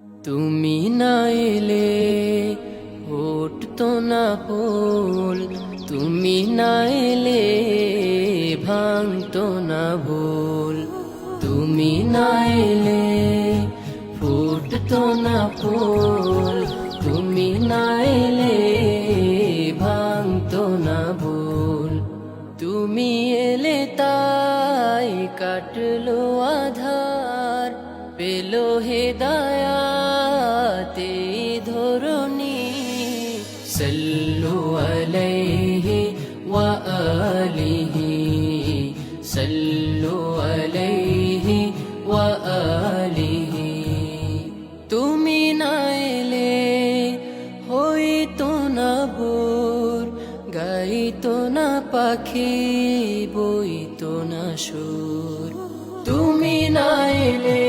তুমি না এলে উঠতো না পোল, তুমি না এলে ভাঙতো না ভুল। তুমি না এলে ফুটতো না ফুল, তুমি না এলে ভাঙতো না ভুল। তুমি এলে তাই কাটলো আধার, পেলো হেদায়াতে ধরণী। সাল্লু আলাইহি ওয়া আলিহি, সাল্লু আলাইহি ওয়া আলিহি। তুমি না এলে হইতো না ভোর, গাইতো না পাখি, বইতো না সুর। তুমি না এলে